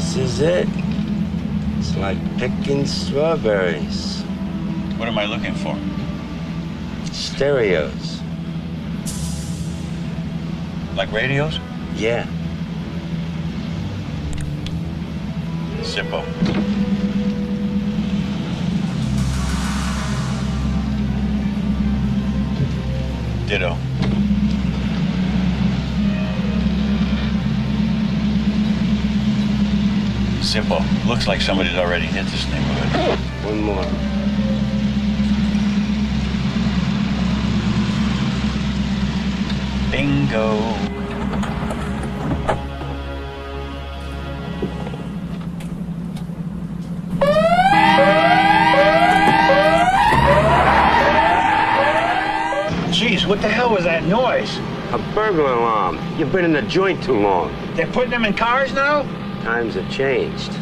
This is it. It's like picking strawberries. What am I looking for? Stereos. Like radios? Yeah. Zippo. Ditto. Zippo. Looks like somebody's already hit this neighborhood. One more. Bingo. Jeez, what the hell was that noise? A burglar alarm. You've been in the joint too long. They're putting them in cars now? Times have changed.